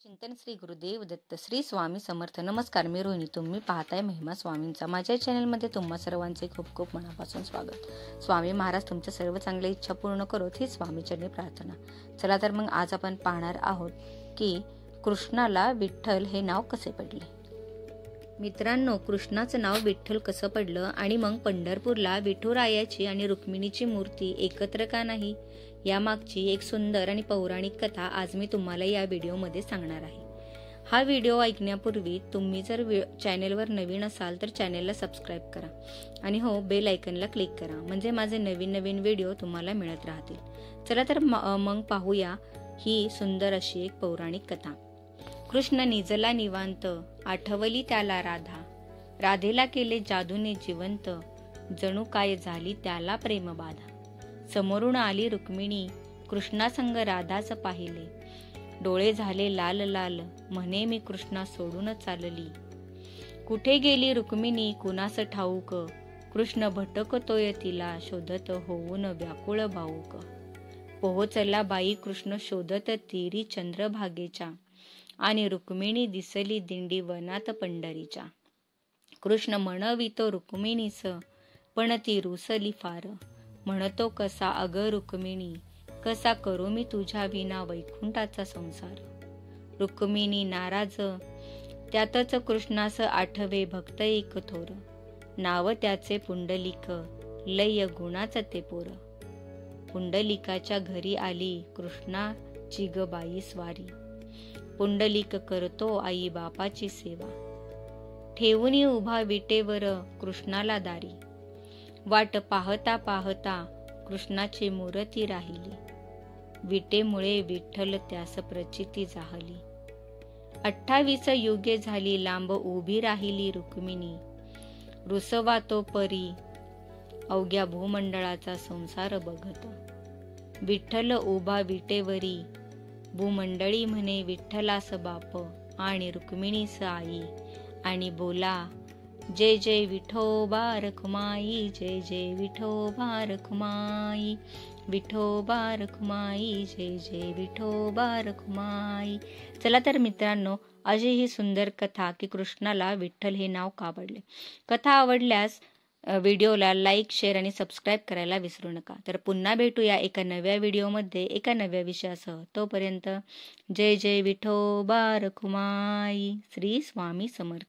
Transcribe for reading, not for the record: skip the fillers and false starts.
चिंतन श्री गुरुदेव दत्त श्री स्वामी समर्थ. नमस्कार, मी रोहिणी. तुम्ही पाहताय महिमा स्वामींचा. माझ्या चॅनलमध्ये तुम्हा सर्वांचे खूप खूप मनापासून स्वागत. स्वामी महाराज तुमच्या सर्व चांगल्या इच्छा पूर्ण करोत ही स्वामीचरणी प्रार्थना. चला तर मग आज आपण पाहणार आहोत की कृष्णाला विठ्ठल हे नाव कसे पडले. मित्रांनो, कृष्णाचं नाव विठ्ठल कसं पडलं आणि मग पंढरपूरला विठुरायाची आणि रुक्मिणीची मूर्ती एकत्र का नाही, यामागची एक सुंदर आणि पौराणिक कथा आज मी तुम्हाला या व्हिडिओमध्ये सांगणार आहे. हा व्हिडिओ ऐकण्यापूर्वी तुम्ही जर चॅनेलवर नवीन असाल तर चॅनेलला सबस्क्राईब करा आणि हो, बेल आयकनला क्लिक करा, म्हणजे माझे नवीन नवीन व्हिडिओ तुम्हाला मिळत राहतील. चला तर मग पाहूया ही सुंदर अशी एक पौराणिक कथा. कृष्ण निजला निवांत, आठवली त्याला राधा, राधेला केले जादूने जिवंत, जणू काय झाली त्याला प्रेमबाधा. समोरून आली रुक्मिणी, कृष्णासंग राधाच पाहिले, डोळे झाले लाल लाल, म्हणे मी कृष्णा सोडून चालली. कुठे गेली रुक्मिणी कुणास ठाऊक, कृष्ण भटकतोय तिला शोधत होऊन व्याकुळ भाऊक. पोहोचला बाई कृष्ण शोधत तीरी चंद्रभागेच्या, आणि रुक्मिणी दिसली दिंडी वनात पंढरीच्या. कृष्ण म्हणवितो रुक्मिणीस, पण ती रुसली फार, म्हणतो कसा अग रुक्मिणी, कसा करू मी तुझ्या विना वैकुंठाचा संसार. रुक्मिणी नाराज, त्यातच कृष्णास आठवे भक्त एक थोर, नाव त्याचे पुंडलिक, लय गुणाच ते पोर. पुंडलिकाच्या घरी आली कृष्णाची ग बाई स्वारी, पुंडलिक करतो आई बापाची सेवा, ठेवून उभा विटेवर कृष्णाला दारी. वाट पाहता पाहता कृष्णाची मूर्ती राहिली, विटेमुळे विठ्ठल त्यास प्रचिती जाहली. 28 युगे झाली लांब उभी राहिली रुक्मिणी, रुसवा तो परी अवघ्या भूमंडळाचा संसार बघत. विठ्ठल उभा विटेवरी, भूमंडळी म्हणे विठ्ठलास बाप, आणि रुक्मिणीस आई, आणि बोला जय जय विठोबा रखुमाई, जय जय विठोबा रखुमाई, विठोबा रखुमाई, जय जय विठोबा रखुमाई. चला तर मित्रांनो, अशी ही सुंदर कथा की कृष्णाला विठ्ठल हे नाव का पडले. कथा आवडल्यास व्हिडिओला लाईक, शेअर आणि सबस्क्राईब करायला विसरू नका. तर पुन्हा भेटूया एका नव्या व्हिडिओमध्ये एका नव्या विषयासह. तोपर्यंत जय जय विठोबा रखुमाई. श्री स्वामी समर्थ.